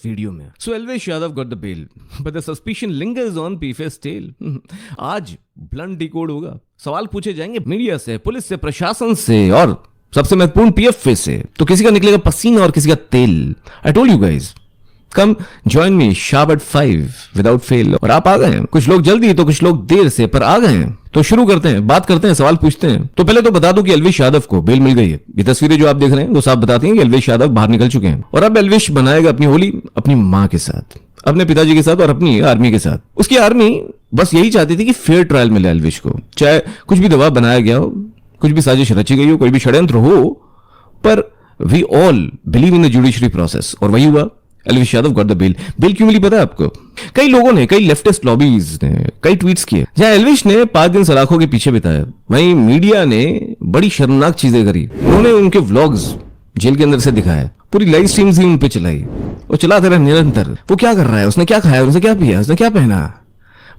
Video में। So Elvish Yadav got the bail but the suspicion lingers on pea face tale. आज blunt decode होगा, सवाल पूछे जाएंगे मीडिया से, पुलिस से, प्रशासन से और सबसे महत्वपूर्ण पीएफए से। तो किसी का निकलेगा पसीना और किसी का तेल। I told you guys, come join me sharp eight 5 without fail. और आप आ गए हैं, कुछ लोग जल्दी तो कुछ लोग देर से, पर आ गए हैं। तो शुरू करते हैं, बात करते हैं, सवाल पूछते हैं। तो पहले तो बता दूं कि एल्विश यादव को बेल मिल गई है। ये तस्वीरें जो आप देख रहे हैं वो साफ बताती हैं कि एल्विश यादव बाहर निकल चुके हैं। और अब एल्विश बनाएगा अपनी होली अपनी मां के साथ, अपने पिताजी के साथ और अपनी आर्मी के साथ। उसकी आर्मी बस यही चाहती थी कि फेयर ट्रायल मिले एल्विश को, चाहे कुछ भी दबाव बनाया गया हो, कुछ भी साजिश रची गई हो, कोई भी षड्यंत्र हो, पर we all believe in the judiciary process. और वही हुआ, Elvish Yadav got the bail. Bail क्यों मिली पता है आपको? कई लोगों ने, कई लेफ्टिस्ट लॉबीज ने कई ट्वीट्स किए जहां एल्विश ने 5 दिन सलाखों के पीछे बिताया। वहीं मीडिया ने बड़ी शर्मनाक चीजें करी। उन्होंने उनके व्लॉग्स जेल के अंदर से दिखाए, पूरी लाइव स्ट्रीम्स ही उन पे चलाई। वो चलाते रहे निरंतर। वो क्या कर रहा है, उसने क्या खाया, उसने क्या पिया, उसने क्या पहना,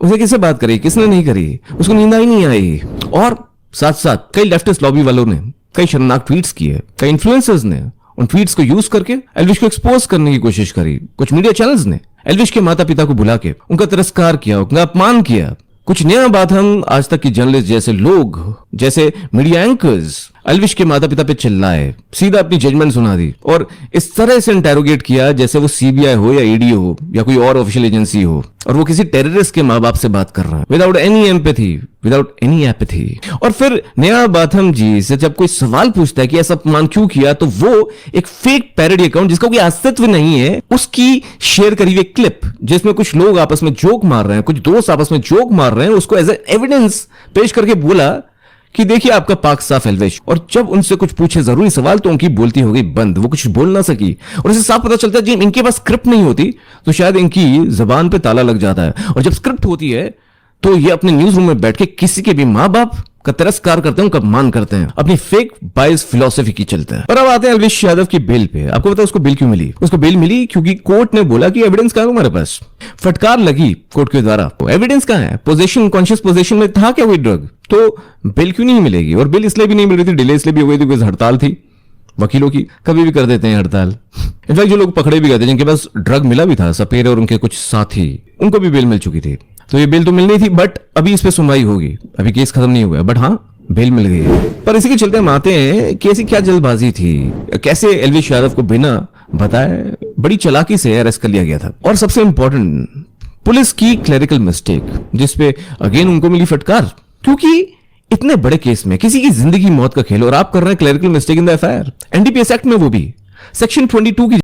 उसने किससे बात करी, किसने नहीं करी, उसको नींद आई नहीं आई। और साथ साथ कई लेफ्टिस्ट लॉबी वालों ने कई शर्मनाक ट्वीट्स किए। कई इन्फ्लुएंसर्स ने उन ट्वीट्स को यूज करके एल्विश को एक्सपोज करने की कोशिश करी। कुछ मीडिया चैनल्स ने एल्विश के माता पिता को बुला के उनका तिरस्कार किया, उनका अपमान किया। कुछ नया बात हम आज तक की जर्नलिस्ट जैसे लोग, जैसे मीडिया एंकर्स एल्विश के माता पिता पे चिल्लाए, सीधा अपनी जजमेंट सुना दी और इस तरह से इंटेरोगेट किया जैसे वो सीबीआई हो या ईडी हो या कोई और ऑफिशियल एजेंसी हो और वो किसी टेररिस्ट के माँ बाप से बात कर रहा है, without any empathy, without any apathy. और फिर नया बाथम जी से जब कोई सवाल पूछता है कि ऐसा अपमान क्यों किया, तो वो एक फेक पैरोडी अकाउंट जिसका कोई अस्तित्व नहीं है, उसकी शेयर करी हुई क्लिप जिसमें कुछ लोग आपस में जोक मार रहे हैं, कुछ दोस्त आपस में जोक मार रहे हैं, उसको एज एविडेंस पेश करके बोला कि देखिए आपका पाक साफ एल्विश। और जब उनसे कुछ पूछे जरूरी सवाल तो उनकी बोलती हो गई बंद, वो कुछ बोल ना सकी। और इससे साफ पता चलता है जी इनके पास स्क्रिप्ट नहीं होती तो शायद इनकी जबान पे ताला लग जाता है, और जब स्क्रिप्ट होती है तो ये अपने न्यूज रूम में बैठ के किसी के भी मां बाप का तिरस्कार करते हैं, उनका मान करते हैं, अपनी फेक बाइस फिलॉसफी की चलते हैं। और अब आते हैं एल्विश यादव की बेल पे। आपको पता है उसको बेल क्यों मिली? उसको बेल मिली क्योंकि कोर्ट ने बोला कि एविडेंस कहां है हमारे पास। फटकार लगी कोर्ट के द्वारा, एविडेंस कहां है, पोजेशन, कॉन्शियस पोजेशन में था क्या कोई ड्रग, तो बेल क्यों नहीं मिलेगी? और बेल इसलिए भी नहीं मिल रही थी, डिले इसलिए भी हो गई थी, कोई हड़ताल थी वकीलों की। कभी भी कर देते हैं हड़ताल। इनफैक्ट जो लोग पकड़े भी गए थे, जिनके पास ड्रग मिला भी था, सपेरे और उनके कुछ साथी, उनको भी बेल मिल चुकी थी। तो ये बेल तो मिल रही थी, बट अभी इस पे सुनवाई होगी, अभी केस खत्म नहीं हुआ है, बट हाँ बेल मिल गई है। पर इसी के चलते हम आते हैं कि ऐसी क्या जल्दबाजी थी, कैसे एल्विश यादव को बिना बताए बड़ी चालाकी से अरेस्ट कर लिया गया था। और सबसे इंपॉर्टेंट, पुलिस की क्लरिकल मिस्टेक, जिसपे अगेन उनको मिली फटकार, क्योंकि इतने बड़े केस में किसी की जिंदगी मौत का खेल और आप कर रहे हैं clerical mistake in the FIR, NDPS act में, वो भी सेक्शन 22 की